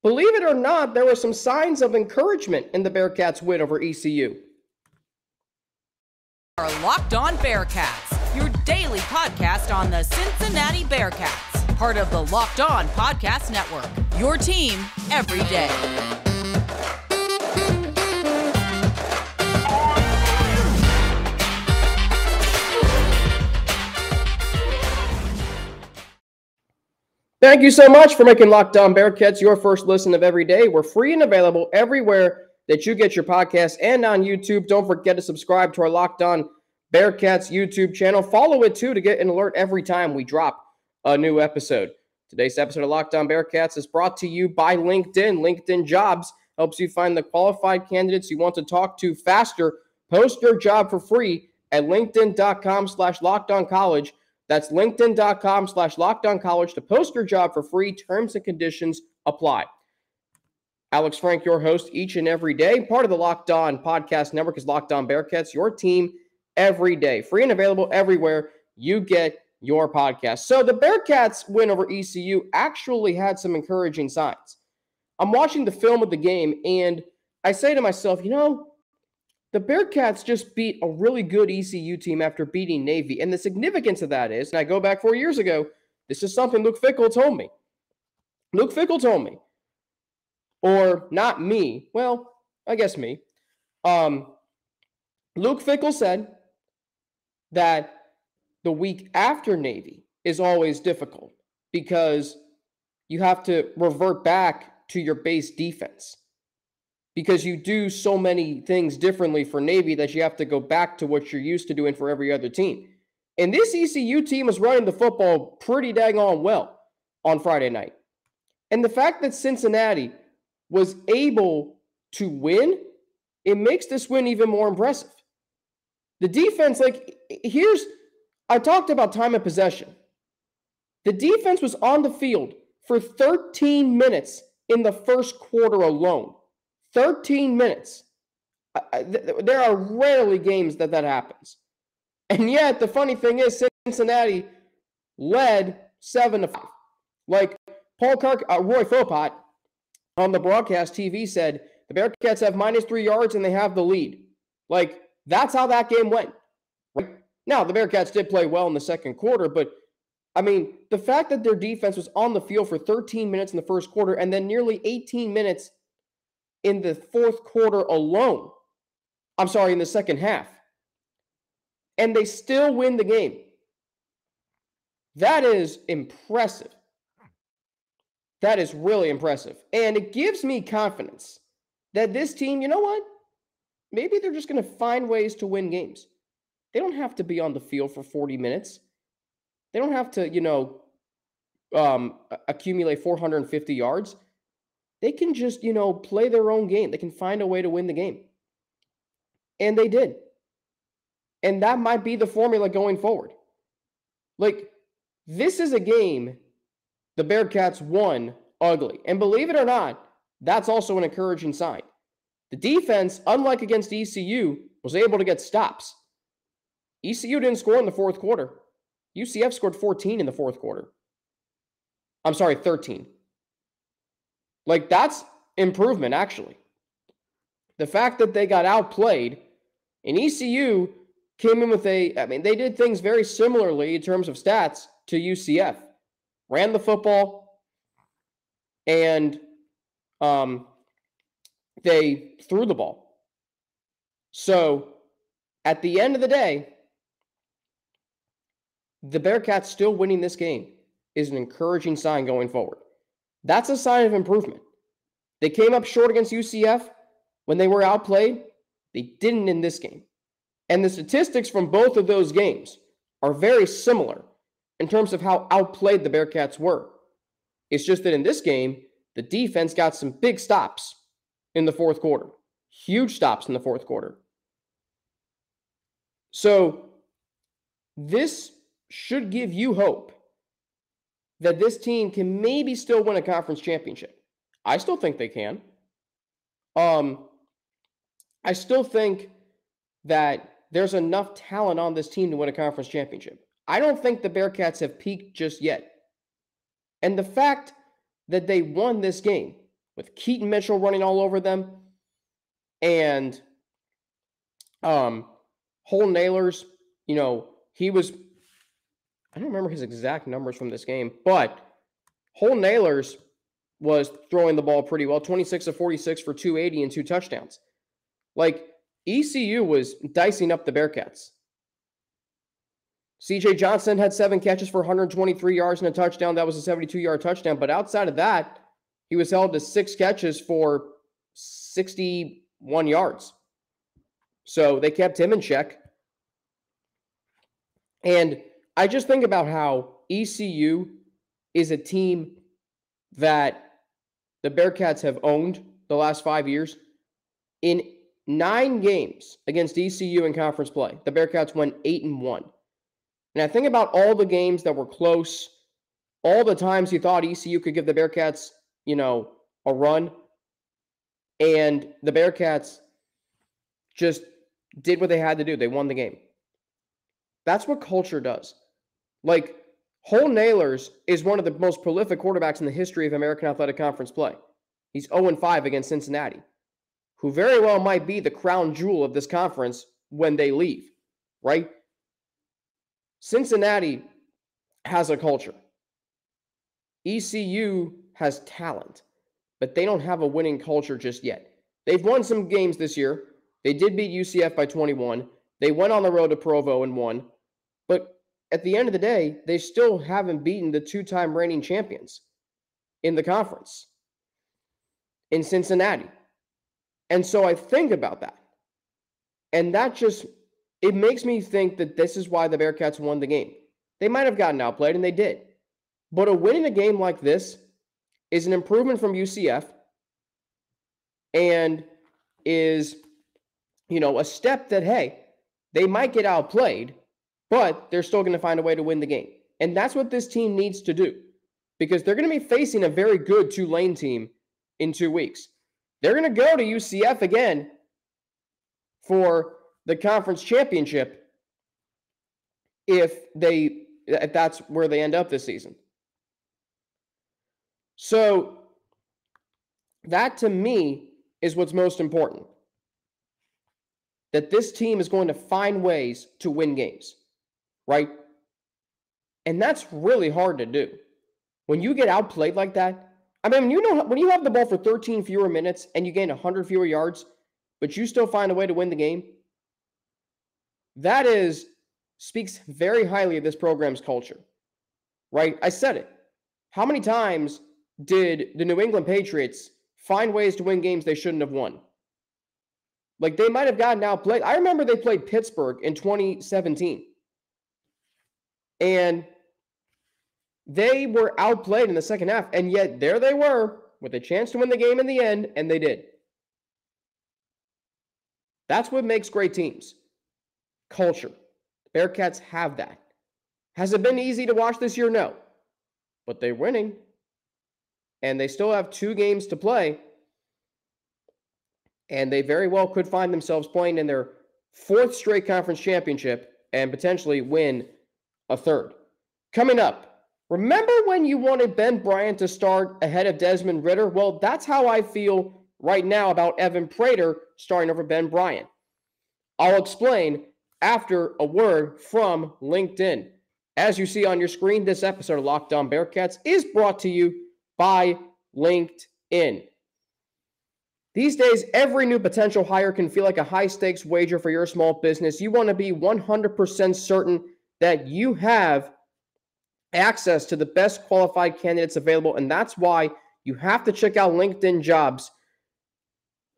Believe it or not, there were some signs of encouragement in the Bearcats' win over ECU. Our Locked On Bearcats, your daily podcast on the Cincinnati Bearcats, part of the Locked On Podcast Network, your team every day. Thank you so much for making Locked On Bearcats your first listen of every day. We're free and available everywhere that you get your podcasts and on YouTube. Don't forget to subscribe to our Locked On Bearcats YouTube channel. Follow it too to get an alert every time we drop a new episode. Today's episode of Locked On Bearcats is brought to you by LinkedIn. LinkedIn Jobs helps you find the qualified candidates you want to talk to faster. Post your job for free at linkedin.com/lockedoncollege. That's linkedin.com/lockedoncollege to post your job for free. Terms and conditions apply. Alex Frank, your host each and every day. Part of the Locked On Podcast Network is Locked On Bearcats, your team every day. Free and available everywhere you get your podcast. So the Bearcats win over ECU actually had some encouraging signs. I'm watching the film of the game, and I say to myself, the Bearcats just beat a really good ECU team after beating Navy. And the significance of that is, and I go back 4 years ago, this is something Luke Fickell told me. Luke Fickell told me. Or not me. Well, I guess me. Luke Fickell said that the week after Navy is always difficult because you have to revert back to your base defense. Because you do so many things differently for Navy that you have to go back to what you're used to doing for every other team. And this ECU team was running the football pretty dang on well on Friday night. And the fact that Cincinnati was able to win, it makes this win even more impressive. The defense, I talked about time of possession. The defense was on the field for 13 minutes in the first quarter alone. 13 minutes. There are rarely games that happens. And yet, the funny thing is, Cincinnati led 7-5. Like Roy Philpott on the broadcast TV said, the Bearcats have -3 yards and they have the lead. Like, that's how that game went. Right? Now, the Bearcats did play well in the second quarter, but the fact that their defense was on the field for 13 minutes in the first quarter and then nearly 18 minutes in the fourth quarter alone. In the second half. And they still win the game. That is impressive. That is really impressive. And it gives me confidence that this team, you know what? Maybe they're just going to find ways to win games. They don't have to be on the field for 40 minutes. They don't have to, accumulate 450 yards. They can just, play their own game. They can find a way to win the game. And they did. And that might be the formula going forward. This is a game the Bearcats won ugly. And believe it or not, that's also an encouraging sign. The defense, unlike against ECU, was able to get stops. ECU didn't score in the fourth quarter. UCF scored 14 in the fourth quarter. 13. That's improvement, actually. The fact that they got outplayed, and ECU came in with they did things very similarly in terms of stats to UCF. Ran the football, and they threw the ball. So, at the end of the day, the Bearcats still winning this game is an encouraging sign going forward. That's a sign of improvement. They came up short against UCF when they were outplayed. They didn't in this game. And the statistics from both of those games are very similar in terms of how outplayed the Bearcats were. It's just that in this game, the defense got some big stops in the fourth quarter. Huge stops in the fourth quarter. So this should give you hope that this team can maybe still win a conference championship. I still think they can. I still think that there's enough talent on this team to win a conference championship. I don't think the Bearcats have peaked just yet. And the fact that they won this game with Keaton Mitchell running all over them. And Holton Ahlers, he was, I don't remember his exact numbers from this game, but Holton Ahlers was throwing the ball pretty well, 26 of 46 for 280 and 2 touchdowns. Like, ECU was dicing up the Bearcats. CJ Johnson had 7 catches for 123 yards and a touchdown. That was a 72-yard touchdown. But outside of that, he was held to 6 catches for 61 yards. So they kept him in check. And I just think about how ECU is a team that the Bearcats have owned the last 5 years. In 9 games against ECU in conference play, the Bearcats went 8-1. And I think about all the games that were close, all the times you thought ECU could give the Bearcats, a run. And the Bearcats just did what they had to do. They won the game. That's what culture does. Like, Holton Ahlers is one of the most prolific quarterbacks in the history of American Athletic Conference play. He's 0-5 against Cincinnati, who very well might be the crown jewel of this conference when they leave, right? Cincinnati has a culture. ECU has talent, but they don't have a winning culture just yet. They've won some games this year. They did beat UCF by 21. They went on the road to Provo and won. But at the end of the day, they still haven't beaten the 2-time reigning champions in the conference in Cincinnati. And so I think about that. And that just, it makes me think that this is why the Bearcats won the game. They might have gotten outplayed, and they did. But a win in a game like this is an improvement from UCF and is, a step that, hey, they might get outplayed, but they're still going to find a way to win the game. And that's what this team needs to do, because they're going to be facing a very good Tulane team in 2 weeks. They're going to go to UCF again for the conference championship if that's where they end up this season. So that, to me, is what's most important. That this team is going to find ways to win games, right? And that's really hard to do. When you get outplayed like that, I mean, when you have the ball for 13 fewer minutes and you gain 100 fewer yards, but you still find a way to win the game, that speaks very highly of this program's culture, right? I said it. How many times did the New England Patriots find ways to win games they shouldn't have won? Like, they might have gotten outplayed. I remember they played Pittsburgh in 2017. And they were outplayed in the second half. And yet, there they were with a chance to win the game in the end, and they did. That's what makes great teams. Culture. The Bearcats have that. Has it been easy to watch this year? No. But they're winning. And they still have 2 games to play. And they very well could find themselves playing in their 4th straight conference championship and potentially win a 3rd. Coming up, remember when you wanted Ben Bryant to start ahead of Desmond Ridder? Well, that's how I feel right now about Evan Prater starting over Ben Bryant. I'll explain after a word from LinkedIn. As you see on your screen, this episode of Locked On Bearcats is brought to you by LinkedIn. These days, every new potential hire can feel like a high-stakes wager for your small business. You want to be 100% certain that you have access to the best qualified candidates available, and that's why you have to check out LinkedIn Jobs.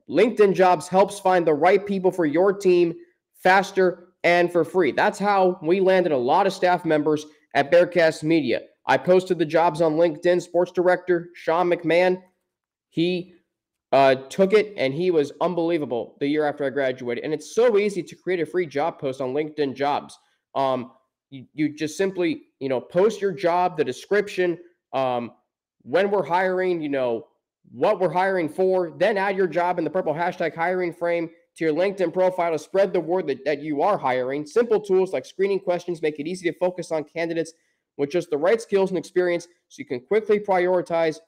LinkedIn Jobs helps find the right people for your team faster and for free. That's how we landed a lot of staff members at Bearcast Media. I posted the jobs on LinkedIn. Sports director Sean McMahon, he took it, and he was unbelievable the year after I graduated. And it's so easy to create a free job post on LinkedIn Jobs. You just simply, post your job, the description, when we're hiring, what we're hiring for, then add your job in the purple hashtag hiring frame to your LinkedIn profile to spread the word that you are hiring. Simple tools like screening questions make it easy to focus on candidates with just the right skills and experience so you can quickly prioritize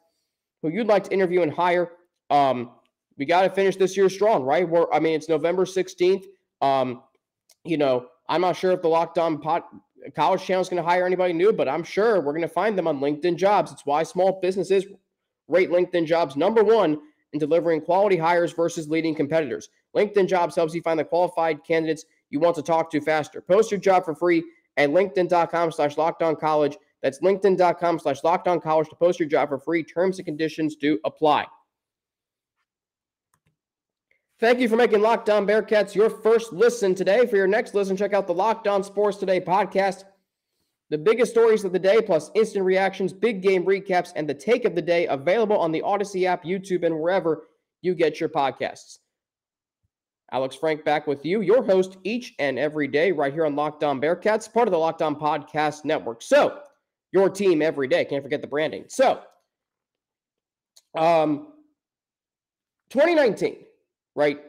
who you'd like to interview and hire, we got to finish this year strong, right? It's November 16th. I'm not sure if the Locked On College channel is going to hire anybody new, but I'm sure we're going to find them on LinkedIn Jobs. It's why small businesses rate LinkedIn Jobs number one in delivering quality hires versus leading competitors. LinkedIn Jobs helps you find the qualified candidates you want to talk to faster. Post your job for free at linkedin.com/lockedoncollege. That's linkedin.com/lockedoncollege to post your job for free. Terms and conditions do apply. Thank you for making Locked On Bearcats your first listen today. For your next listen, check out the Locked On Sports Today podcast. The biggest stories of the day, plus instant reactions, big game recaps, and the take of the day, available on the Odyssey app, YouTube, and wherever you get your podcasts. Alex Frank back with you, your host each and every day, right here on Locked On Bearcats, part of the Locked On Podcast Network. So, your team every day. Can't forget the branding. So, 2019, right?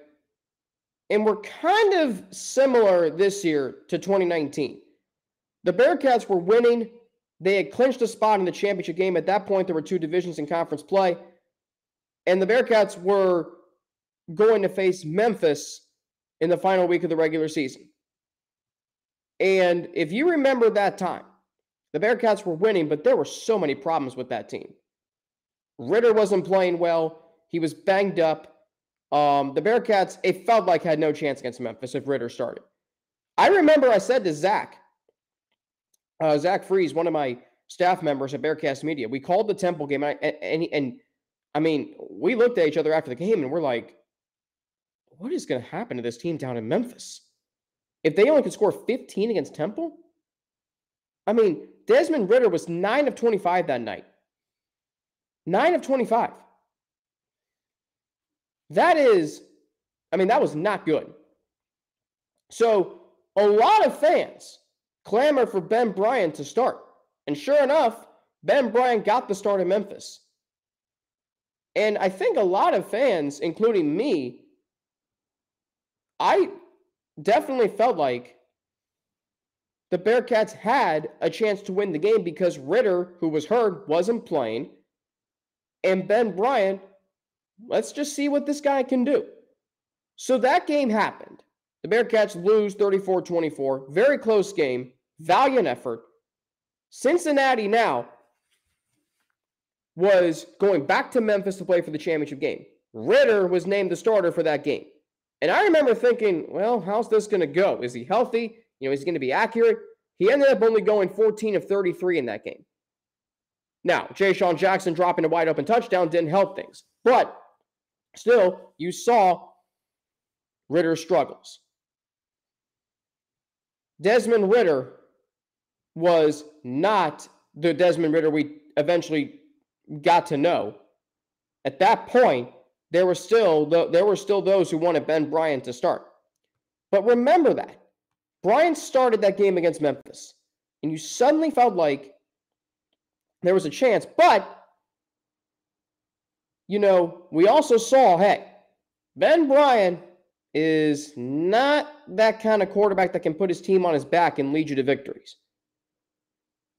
And we're kind of similar this year to 2019. The Bearcats were winning. They had clinched a spot in the championship game. At that point, there were two divisions in conference play. And the Bearcats were going to face Memphis in the final week of the regular season. And if you remember that time, the Bearcats were winning, but there were so many problems with that team. Ridder wasn't playing well. He was banged up. The Bearcats, it felt like, had no chance against Memphis if Ridder started. I remember I said to Zach Freeze, one of my staff members at Bearcast Media, we called the Temple game, and we looked at each other after the game, and we're like, what is going to happen to this team down in Memphis? If they only could score 15 against Temple? Desmond Ridder was 9 of 25 that night. 9 of 25. That was not good. So a lot of fans clamor for Ben Bryant to start. And sure enough, Ben Bryant got the start in Memphis. And I think a lot of fans, including me, I definitely felt like the Bearcats had a chance to win the game because Ridder, who was hurt, wasn't playing. And Ben Bryant, let's just see what this guy can do. So that game happened. The Bearcats lose 34-24. Very close game. Valiant effort. Cincinnati now was going back to Memphis to play for the championship game. Ridder was named the starter for that game. And I remember thinking, well, how's this going to go? Is he healthy? Is he going to be accurate? He ended up only going 14 of 33 in that game. Now, Ja'Shawn Jackson dropping a wide open touchdown didn't help things. But still, you saw Ridder's struggles. Desmond Ridder was not the Desmond Ridder we eventually got to know. At that point, there were still those who wanted Ben Bryant to start. But remember that. Bryant started that game against Memphis. And you suddenly felt like there was a chance. But, we also saw, Ben Bryant is not that kind of quarterback that can put his team on his back and lead you to victories.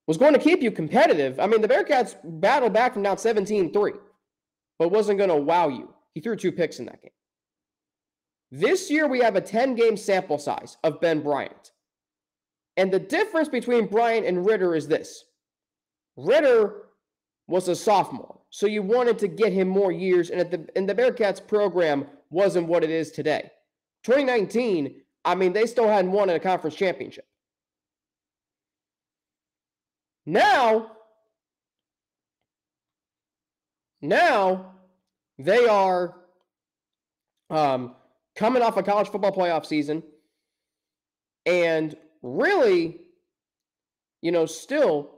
Was going to keep you competitive. The Bearcats battled back from down 17-3, but wasn't going to wow you. He threw 2 picks in that game. This year, we have a 10-game sample size of Ben Bryant. And the difference between Bryant and Ridder is this. Ridder was a sophomore, so you wanted to get him more years, and the Bearcats program wasn't what it is today. 2019, they still hadn't won a conference championship. Now they are coming off a college football playoff season and really, still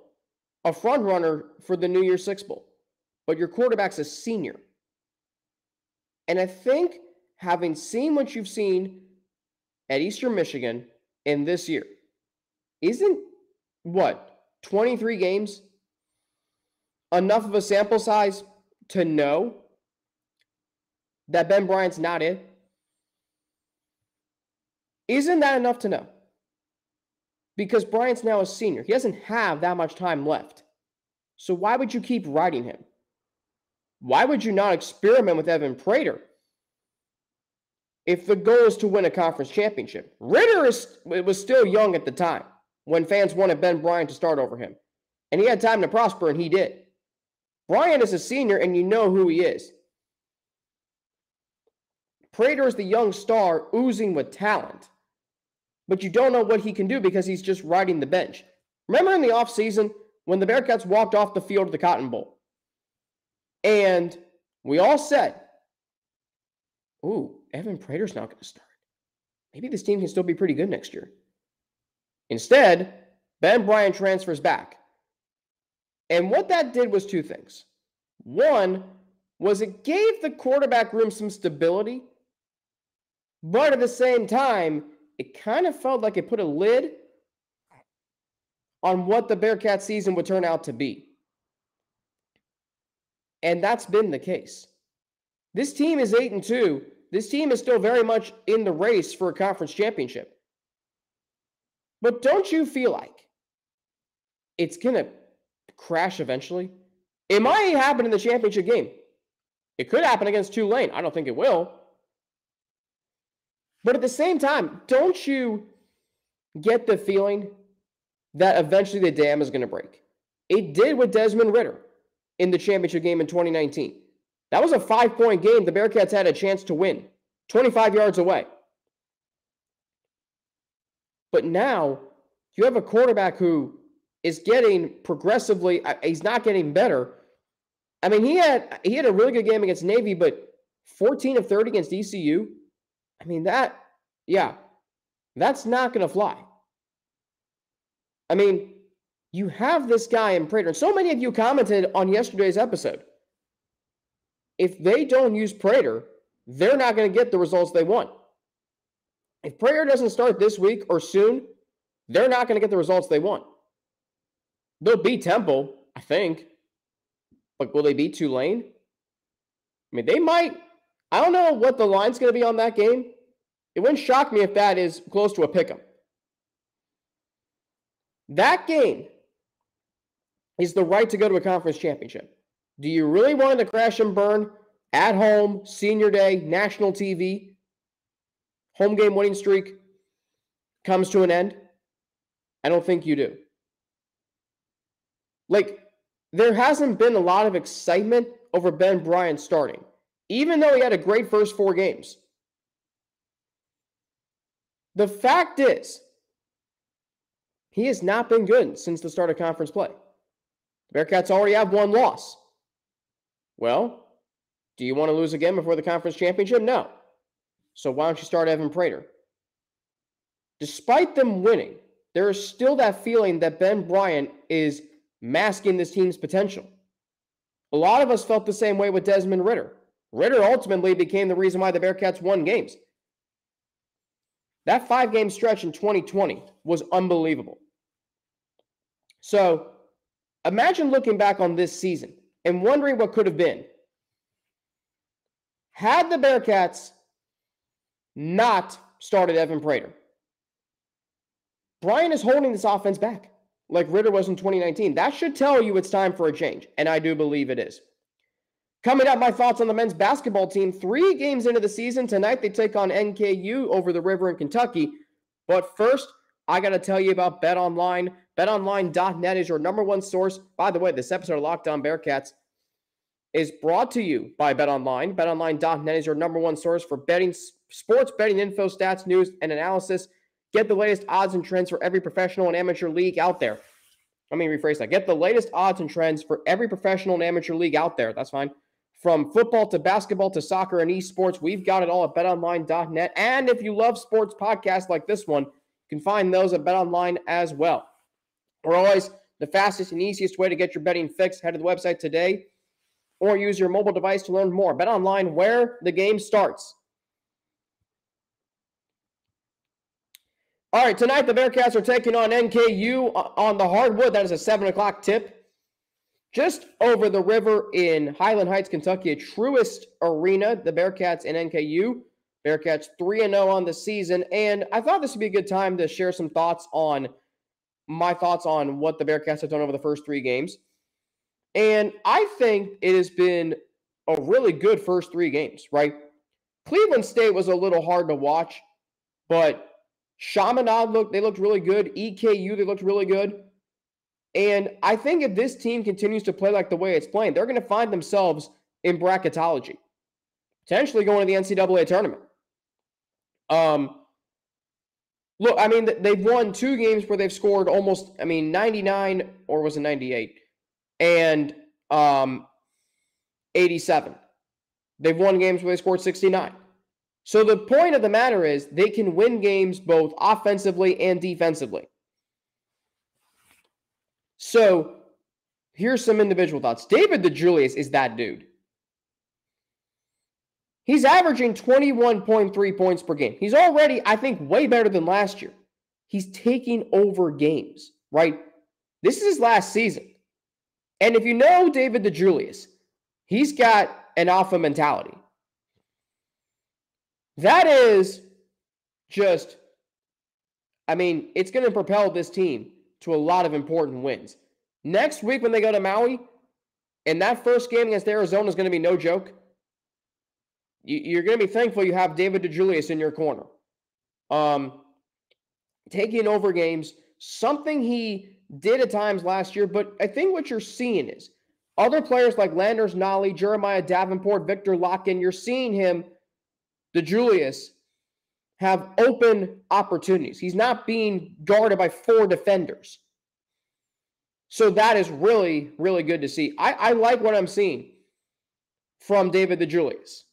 a front runner for the New Year's Six Bowl. But your quarterback's a senior. And I think having seen what you've seen at Eastern Michigan in this year, isn't 23 games enough of a sample size to know that Ben Bryant's not it? Isn't that enough to know? Because Bryant's now a senior. He doesn't have that much time left. So why would you keep riding him? Why would you not experiment with Evan Prater if the goal is to win a conference championship? Ridder was still young at the time when fans wanted Ben Bryant to start over him. And he had time to prosper, and he did. Bryant is a senior, and you know who he is. Prater is the young star oozing with talent, but you don't know what he can do because he's just riding the bench. Remember in the offseason when the Bearcats walked off the field of the Cotton Bowl, and we all said, ooh, Evan Prater's not going to start. Maybe this team can still be pretty good next year. Instead, Ben Bryant transfers back. And what that did was two things. One was it gave the quarterback room some stability, but at the same time, it kind of felt like it put a lid on what the Bearcat season would turn out to be. And that's been the case. This team is 8-2. This team is still very much in the race for a conference championship. But don't you feel like it's going to crash eventually? It might happen in the championship game. It could happen against Tulane. I don't think it will. But at the same time, don't you get the feeling that eventually the dam is going to break? It did with Desmond Ridder in the championship game in 2019. That was a 5-point game the Bearcats had a chance to win, 25 yards away. But now you have a quarterback who is getting progressively, he's not getting better. I mean, he had a really good game against Navy, but 14 of 30 against ECU. I mean, that's not going to fly. I mean, you have this guy in Prater, and so many of you commented on yesterday's episode. If they don't use Prater, they're not going to get the results they want. If Prater doesn't start this week or soon, they're not going to get the results they want. They'll beat Temple, I think. But will they beat Tulane? I mean, they might. I don't know what the line's going to be on that game. It wouldn't shock me if that is close to a pick'em. That game is the right to go to a conference championship. Do you really want to crash and burn at home, senior day, national TV, home game winning streak comes to an end? I don't think you do. There hasn't been a lot of excitement over Ben Bryant starting, even though he had a great first 4 games. The fact is, he has not been good since the start of conference play. The Bearcats already have 1 loss. Well, do you want to lose again before the conference championship? No. So why don't you start Evan Prater? Despite them winning, there is still that feeling that Ben Bryant is masking this team's potential. A lot of us felt the same way with Desmond Ridder. Ridder ultimately became the reason why the Bearcats won games. That 5-game stretch in 2020 was unbelievable. So imagine looking back on this season and wondering what could have been had the Bearcats not started Evan Prater. Bryant is holding this offense back like Ridder was in 2019. That should tell you it's time for a change, and I do believe it is. Coming up, my thoughts on the men's basketball team. 3 games into the season. Tonight, they take on NKU over the river in Kentucky. But first, I got to tell you about BetOnline. BetOnline.net is your number one source. By the way, this episode of Locked On Bearcats is brought to you by BetOnline. BetOnline.net is your number one source for betting, sports betting info, stats, news, and analysis. Get the latest odds and trends for every professional and amateur league out there. Let me rephrase that. Get the latest odds and trends for every professional and amateur league out there. That's fine. From football to basketball to soccer and esports, we've got it all at betonline.net. And if you love sports podcasts like this one, you can find those at BetOnline as well. We're always the fastest and easiest way to get your betting fix. Head to the website today or use your mobile device to learn more. BetOnline, where the game starts. All right, tonight the Bearcats are taking on NKU on the hardwood. That is a 7 o'clock tip. Just over the river in Highland Heights, Kentucky, a Truist Arena, the Bearcats and NKU. Bearcats 3-0 on the season. And I thought this would be a good time to share some thoughts on my thoughts on what the Bearcats have done over the first 3 games. And I think it has been a really good first 3 games, right? Cleveland State was a little hard to watch, but Chaminade looked really good. EKU, they looked really good. And I think if this team continues to play like the way it's playing, they're going to find themselves in bracketology, potentially going to the NCAA tournament. Look, I mean, they've won 2 games where they've scored almost, 99, or was it 98, and 87. They've won games where they scored 69. So the point of the matter is they can win games both offensively and defensively. So here's some individual thoughts. David DeJulius is that dude. He's averaging 21.3 points per game. He's already, I think, way better than last year. He's taking over games, right? This is his last season. And if you know David DeJulius, he's got an alpha mentality. That is just, it's going to propel this team to a lot of important wins. Next week when they go to Maui, and that first game against Arizona is going to be no joke, you're going to be thankful you have David DeJulius in your corner. Taking over games, something he did at times last year, but I think what you're seeing is other players like Landers Nolly, Jeremiah Davenport, Victor Locken, you're seeing him, DeJulius, have open opportunities. He's not being guarded by 4 defenders. So that is really, really good to see. I like what I'm seeing from David DeJulius.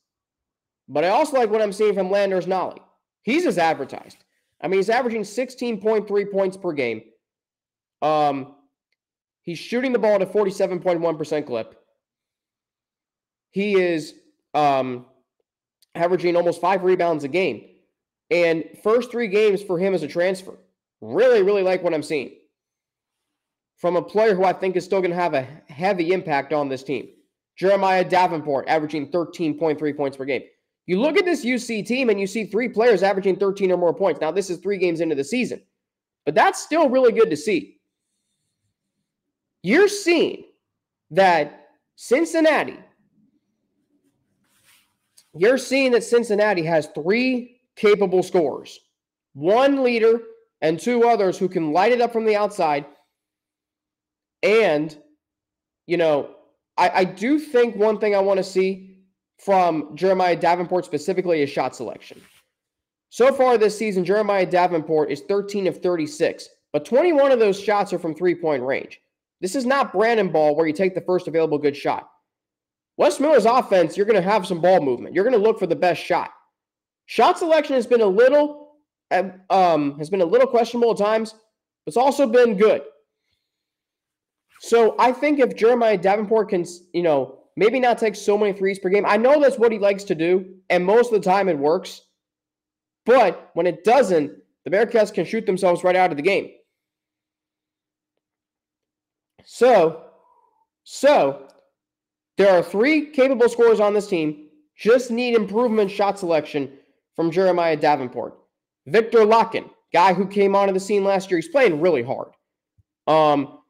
But I also like what I'm seeing from Landers Nolly. He's as advertised. He's averaging 16.3 points per game. He's shooting the ball at a 47.1% clip. He is averaging almost 5 rebounds a game. And first 3 games for him as a transfer. Really, really like what I'm seeing from a player who I think is still going to have a heavy impact on this team. Jeremiah Davenport averaging 13.3 points per game. You look at this UC team and you see 3 players averaging 13 or more points. Now, this is 3 games into the season, but that's still really good to see. You're seeing that Cincinnati has 3 capable scorers, 1 leader and 2 others who can light it up from the outside. And, I do think one thing I want to see from Jeremiah Davenport specifically is shot selection. So far this season, Jeremiah Davenport is 13 of 36, but 21 of those shots are from 3-point range. This is not Brannen ball where you take the first available good shot. Wes Miller's offense, you're going to have some ball movement. You're going to look for the best shot. Shot selection has been a little questionable at times, but it's also been good. So I think if Jeremiah Davenport can, maybe not take so many threes per game. I know that's what he likes to do, and most of the time it works. But when it doesn't, the Bearcats can shoot themselves right out of the game. So there are 3 capable scorers on this team. Just need improvement shot selection from Jeremiah Davenport. Victor Locken, guy who came onto the scene last year, he's playing really hard.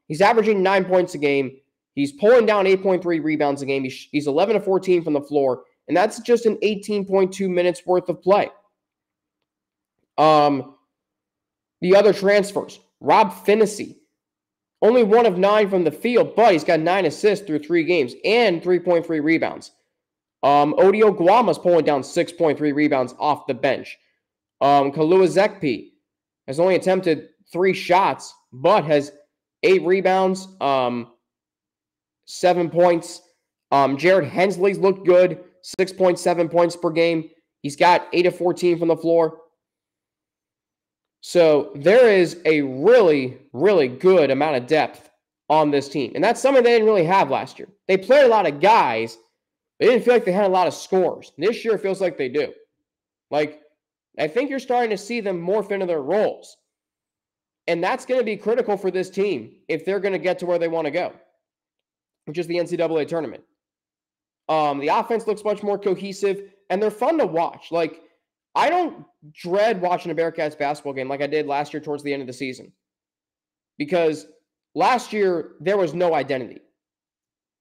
He's averaging 9 points a game. He's pulling down 8.3 rebounds a game. He's 11 of 14 from the floor, and that's just an 18.2 minutes worth of play. The other transfers, Rob Finnessy, only 1 of 9 from the field, but he's got 9 assists through 3 games and 3.3 rebounds. Odio Guama's pulling down 6.3 rebounds off the bench. Kalua Zekpe has only attempted 3 shots, but has 8 rebounds, 7 points. Jared Hensley's looked good, 6.7 points per game. He's got 8 of 14 from the floor. So there is a really, really good amount of depth on this team. And that's something they didn't really have last year. They played a lot of guys. They didn't feel like they had a lot of scorers. This year it feels like they do. I think you're starting to see them morph into their roles. And that's going to be critical for this team if they're going to get to where they want to go, which is the NCAA tournament. The offense looks much more cohesive, and they're fun to watch. I don't dread watching a Bearcats basketball game like I did last year towards the end of the season. Because last year, there was no identity.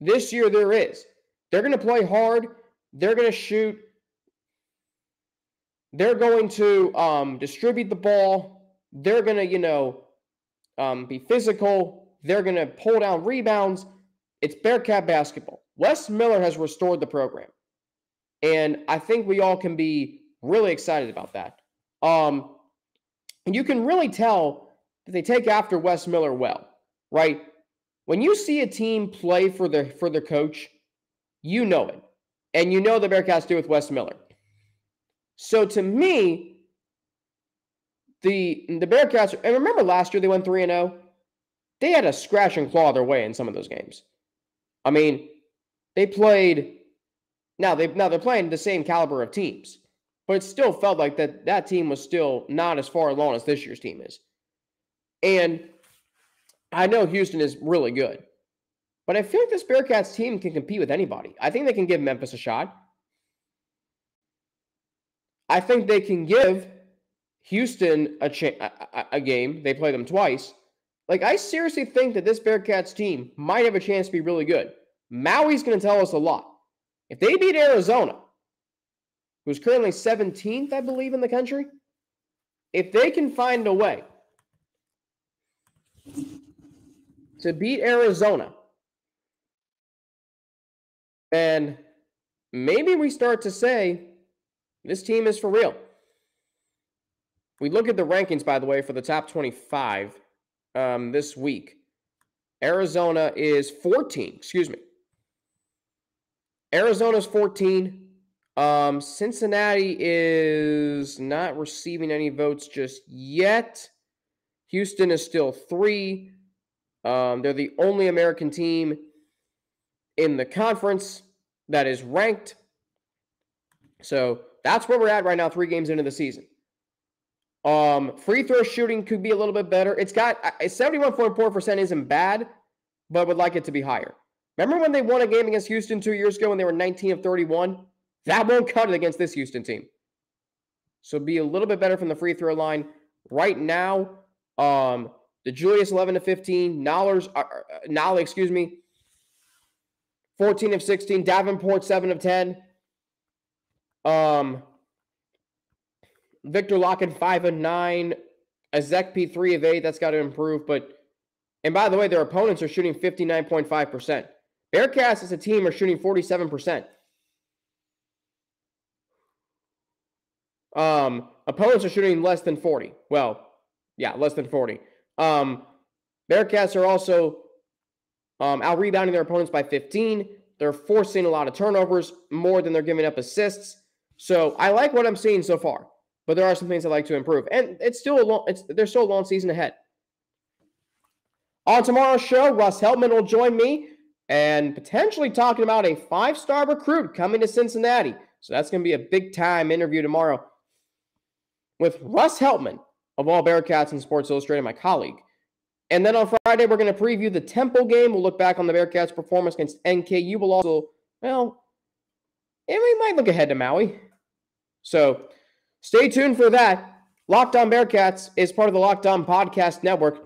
This year, there is. They're going to play hard. They're going to shoot. They're going to distribute the ball. They're going to, be physical. They're going to pull down rebounds. It's Bearcat basketball. Wes Miller has restored the program. And I think we all can be really excited about that. And you can really tell that they take after Wes Miller well, right? When you see a team play for their coach, you know it. And you know the Bearcats do with Wes Miller. So to me, the Bearcats, and remember last year they went 3-0? They had to scratch and claw their way in some of those games. I mean, they played, now they're playing the same caliber of teams, but it still felt like that team was still not as far along as this year's team is. And I know Houston is really good, but I feel like this Bearcats team can compete with anybody. I think they can give Memphis a shot. I think they can give Houston a game. They play them twice. Like, I seriously think that this Bearcats team might have a chance to be really good. Maui's going to tell us a lot. If they beat Arizona, who's currently 17th, I believe, in the country, if they can find a way to beat Arizona, then maybe we start to say this team is for real. We look at the rankings, by the way, for the top 25 this week. Arizona is 14. Excuse me. Arizona's 14. Cincinnati is not receiving any votes just yet. Houston is still 3. They're the only American team in the conference that is ranked. So that's where we're at right now, 3 games into the season. Free throw shooting could be a little bit better. It's got 71.4% isn't bad, but would like it to be higher. Remember when they won a game against Houston 2 years ago when they were 19 of 31? That won't cut it against this Houston team. So be a little bit better from the free throw line. Right now, the Julius 11 of 15, Nolly, 14 of 16, Davenport 7 of 10. Victor Lockett 5 of 9, Ezekpe 3 of 8. That's got to improve. And by the way, their opponents are shooting 59.5%. Bearcats as a team are shooting 47%. Opponents are shooting less than 40. Well, yeah, less than 40. Bearcats are also out-rebounding their opponents by 15. They're forcing a lot of turnovers, more than they're giving up assists. So I like what I'm seeing so far, but there are some things I'd like to improve. And there's still a long season ahead. On tomorrow's show, Russ Heltman will join me and potentially talking about a 5-star recruit coming to Cincinnati. So that's going to be a big-time interview tomorrow with Russ Heltman of All Bearcats and Sports Illustrated, my colleague. And then on Friday, we're going to preview the Temple game. We'll look back on the Bearcats' performance against NKU. We'll also, and we might look ahead to Maui. So stay tuned for that. Locked On Bearcats is part of the Locked On Podcast Network.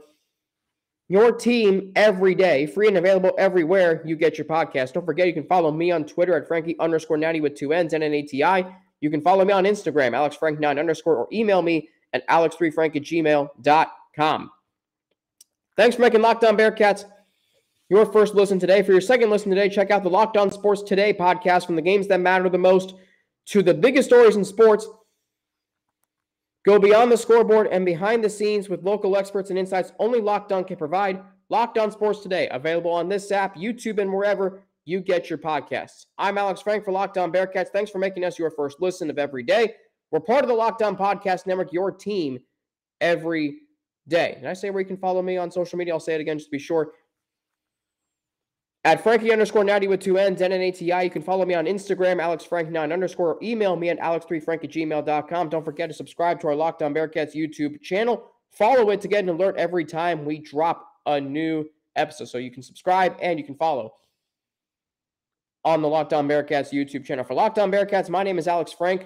Your team every day, free and available everywhere you get your podcast. Don't forget, you can follow me on Twitter at Frankie_Natty with 2 N's, N-N-A-T-I. You can follow me on Instagram, AlexFrank9_, or email me at alex3frank@gmail.com. Thanks for making Locked On Bearcats your first listen today. For your second listen today, check out the Locked On Sports Today podcast, from the games that matter the most to the biggest stories in sports. Go beyond the scoreboard and behind the scenes with local experts and insights only Locked On can provide. Locked On Sports Today, available on this app, YouTube, and wherever you get your podcasts. I'm Alex Frank for Locked On Bearcats. Thanks for making us your first listen of every day. We're part of the Locked On Podcast Network, your team every day. And I say where you can follow me on social media. I'll say it again just to be sure. At Frankie_Natty with 2 N's, N-N-A-T-I. You can follow me on Instagram, AlexFrank9_, or email me at alex3frank@gmail.com. Don't forget to subscribe to our Locked On Bearcats YouTube channel. Follow it to get an alert every time we drop a new episode. So you can subscribe and you can follow on the Locked On Bearcats YouTube channel. For Locked On Bearcats, my name is Alex Frank.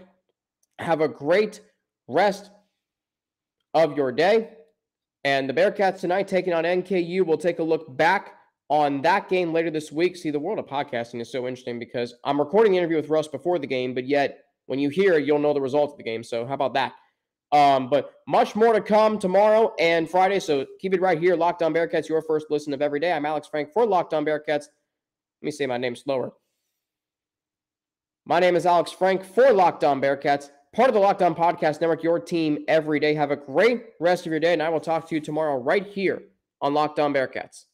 Have a great rest of your day. And the Bearcats tonight taking on NKU. We'll take a look back on that game later this week. See, the world of podcasting is so interesting because I'm recording an interview with Russ before the game, but yet when you hear it, you'll know the results of the game. So how about that? But much more to come tomorrow and Friday. So keep it right here. Locked On Bearcats, your first listen of every day. I'm Alex Frank for Locked On Bearcats. Let me say my name slower. My name is Alex Frank for Locked On Bearcats, part of the Locked On Podcast Network, your team every day. Have a great rest of your day, and I will talk to you tomorrow right here on Locked On Bearcats.